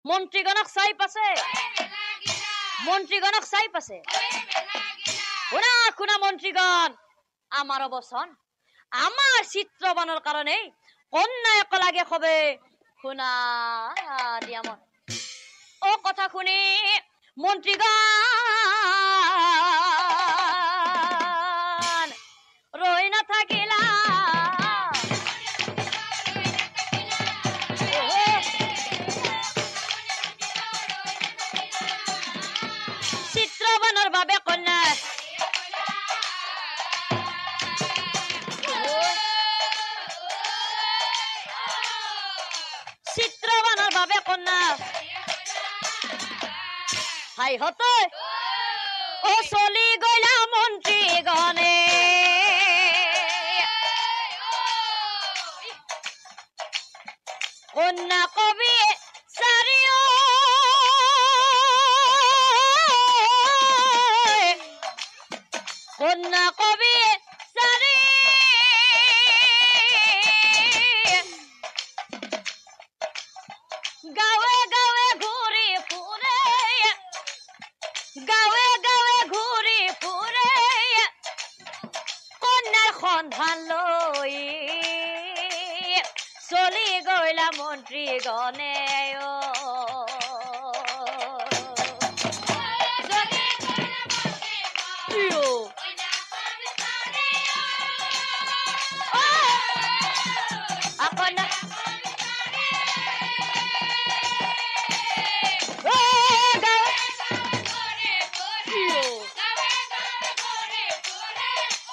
মন্ত্ৰীগণক চাই পাছে মন্ত্ৰীগণক চাই পাছে শুনা শুনা মন্ত্ৰীগণ আমাৰ অৱচন আমাৰ চিত্ৰবানৰ কাৰণে কন্যা এক লাগে হবে শুনা দিয়া মন ও কথা শুনি মন্ত্ৰীগণ ৰৈ নাথাকিলা চিত্ৰবানৰ বাবে কন্যা চিত্ৰবানৰ বাবে কন্যা হাই হতে ও চলি গলা মন্ত্ৰীগণে কন্যা কবি চাৰিও কন্যা কবি চাৰি গাঁৱে গাঁৱে ঘূৰি ফুৰে গাঁৱে গাঁৱে ঘূৰি ফুৰে কন্যাৰ সন্ধান লৈ চলি গলা মন্ত্ৰীগণে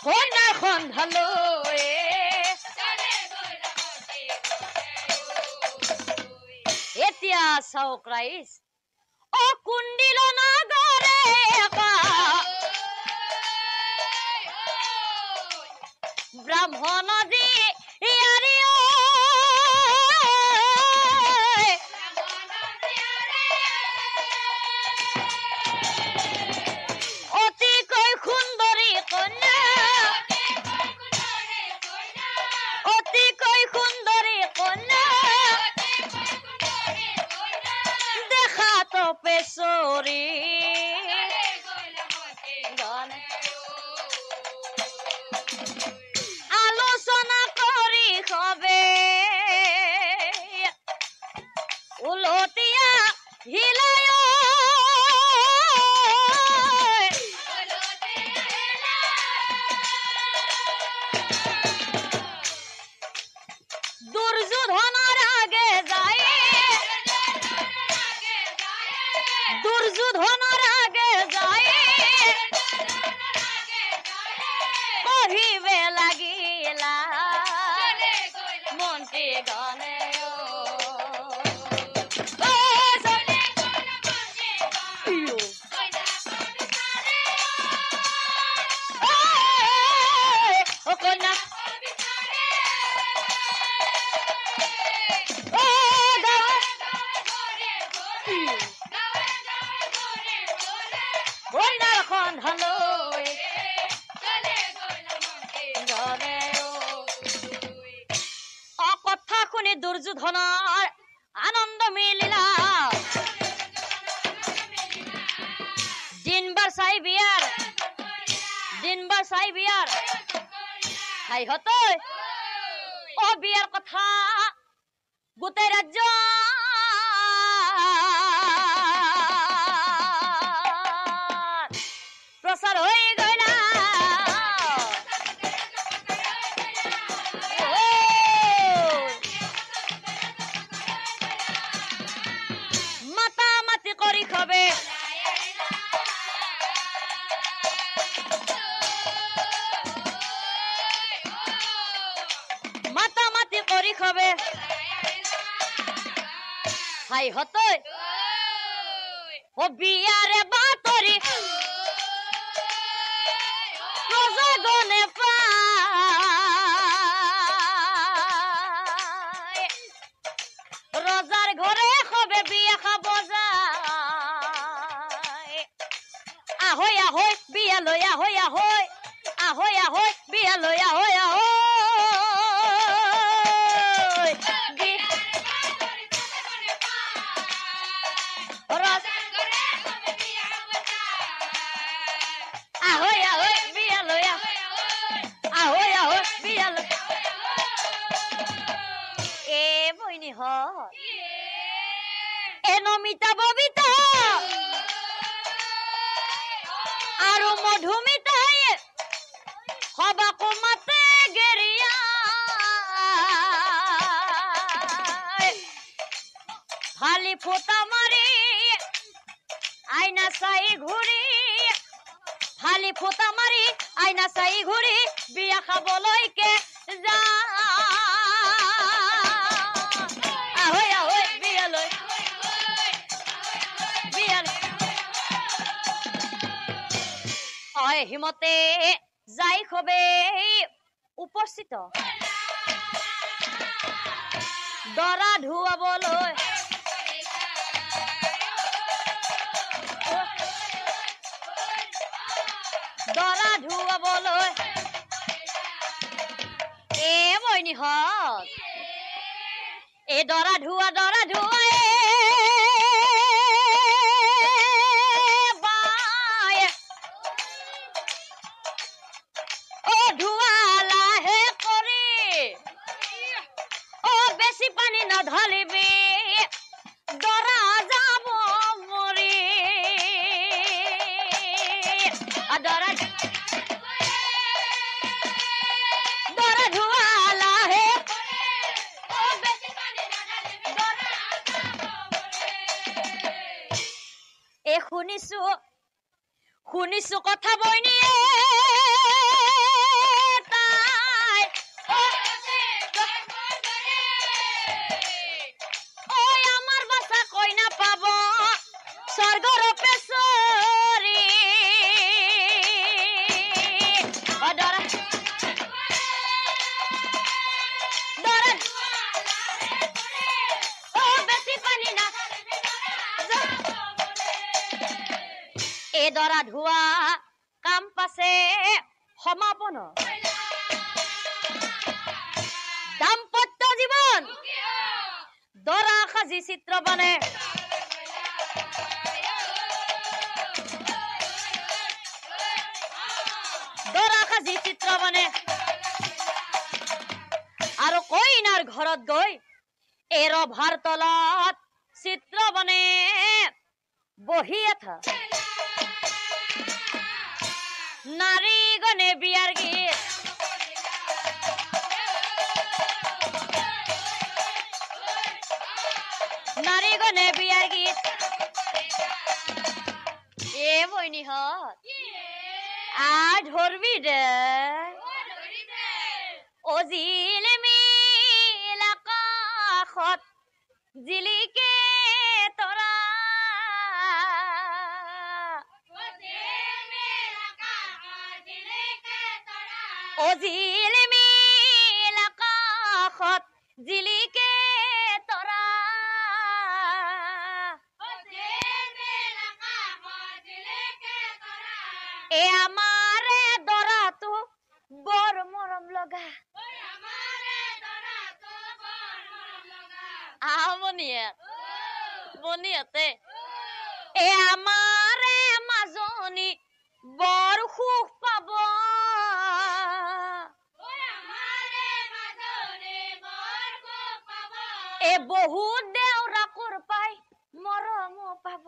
কন্যাৰ সন্ধান লৈ এতিয়া চাওক ৰাইজ অ কুণ্ডিল নগৰে ব্ৰাহ্মণ দি অতিকৈ সুন্দৰী কন্যা অতিকৈ সুন্দৰী কন্যা দেখাতো পেচৰি আলোচনা কৰি হবে উলটিয়া হিলায় দুৰ্যোধনেৰ আগে যায় দুৰ্যোধনেৰ আগে যায় কহিবে লাগিলা মন্ত্ৰীগণে কন্যাৰ সন্ধান লৈ কথা শুনি দুৰ্যোধনৰ আনন্দ মিলিলা দিনবাৰ চাই বিয়াৰ হাই হতে অ বিয়াৰ কথা গোটেই ৰাজ্য প্ৰচাৰ হৈ গলা মাতা মাতি কৰি খবে মাতা মাতি কৰি খবে হাই হতে ও বিয়ারে বাতরি প্রজাগণে পায় রজার ঘরে হবে বিয়া খাব যায় আহৈ আহৈ বিয়া লৈ আহৈ আহৈ আহৈ আহৈ বিয়া লৈ আহৈ আহৈ Ahoy, ahoy, bialoya. Ahoy, ahoy, bialo. Boyni ho. Enomita bobita. Aru modhumita. Hoba kumate geria. Hali pota mari. Aina sai ঘুরি হালি ফোটা মারি আইনা চাই ঘুরি বিয়া খাবলৈকে যা আহৈ আহৈ বিয়ালৈ বিয়ালৈ অয় হিমতে যাই খবে উপস্থিত দৰা ধুৱাবলৈ দৰা ধুৱাবলৈ বইনি হত দৰা ধুৱা বাই ধুৱা লাহে কৰি বেছি পানী নঢালিবি দৰা যাব মৰি দৰা শুনিছো কথা বইনিয়ে তাই আমাৰ বাসা কইনা পাব স্বৰ্গৰ পেছৰি দৰা বেশি পানি না দৰা ধুৱা কাম পাছে সমাপন দাম্পত্য জীবন দৰা সাজি চিত্ৰ বনে দৰা সাজি চিত্ৰ বনে আৰু কইনাৰ ঘৰত গৈ ৰভাৰ তলত চিত্ৰ বনে বহি এথা নারী গনে বিয়ার গীত নারী গনে বিয়ার গীত বইনি হত ধরবি রে ও জিলে মিল আকাশত জিলিকে তৰা জিল মিল আকাশত জিলিকে তৰা আমাৰে দৰাটো বৰ মৰম লগা বনিয়াতে আমাৰে মাজনী বৰ সুখ পাব বহুত দেউৰা কৰ পাই মৰম পাব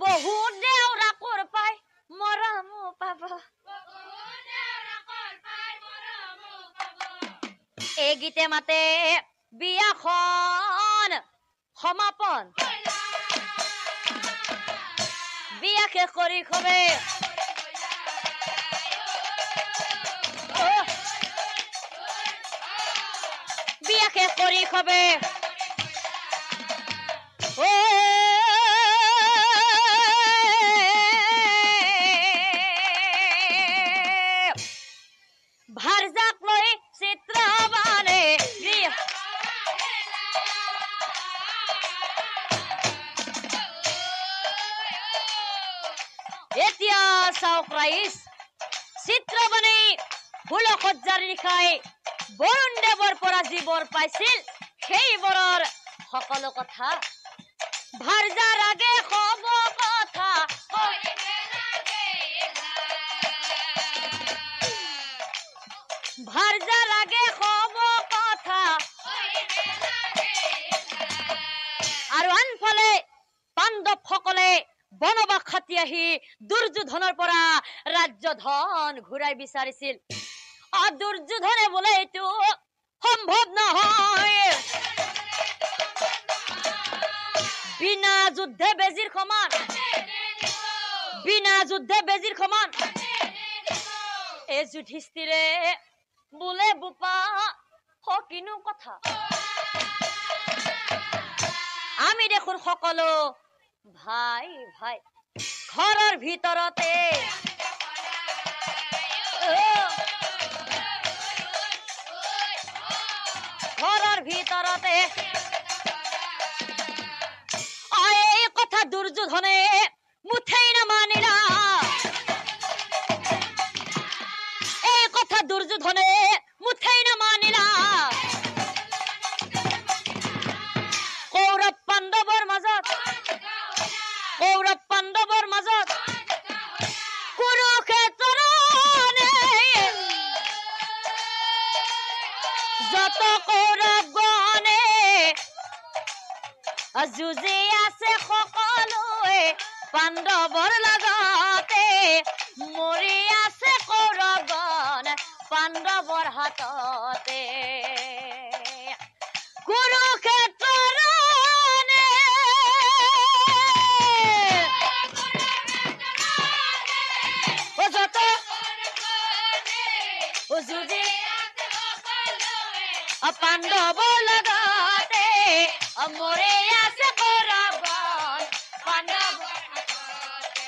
বহুত দেউৰা কৰ পাই মৰম পাব গীতে মাতে বিয়াখন সমাপন বিয়া শেষ কৰি খবে বিয়া শেষ কৰি খবে ভাৰ জাক লৈ চিত্ৰ বানে এতিয়া চাওক ৰাইজ চিত্ৰ বনে ফুলসজ্জাৰ নিশাই বৰুণ দেৱৰ পৰা যি বৰ পাইছিল সেইবোৰৰ সকলো কথা ভাৰ যাৰ আগে কব কথা ভাৰ যাৰ আগে কব কথা আৰু আনফালে পাণ্ডৱসকলে বনবাস খাটি আহি দুৰ্যোধনৰ পৰা ৰাজ্য ধন ঘূৰাই বিচাৰিছিল। দুৰ্যোধনে বোলে এইটো সম্ভৱ নহয়, বিনা যুদ্ধে বেজিৰ সমান, বিনা যুদ্ধে বেজিৰ সমান। এই যুধিষ্ঠিৰে বোলে বোপা কিনো কথা, আমি দেখোন সকলো ভাই ভাই ঘৰৰ ভিতৰতে ঘৰৰ ভিতৰতে এই কথা দুৰ্যোধনে মুঠেই নামানিলা, এই কথা দুৰ্যোধনে মুঠেই নামানিলা। কৌৰৱ পাণ্ডৱৰ মাজত কুৰুক্ষেত্ৰৰে যত কৌৰৱগণে যুঁজি আছে সকলোৱে পাণ্ডৱৰ লগতে, মৰি আছে কৌৰৱগণ পাণ্ডৱৰ হাততে। কুৰুক্ষেত্ৰৰে যত যুঁজি পাণ্ডৱৰ লগতে, মৰি আছে কৌৰৱগণ পাণ্ডৱৰ হাততে।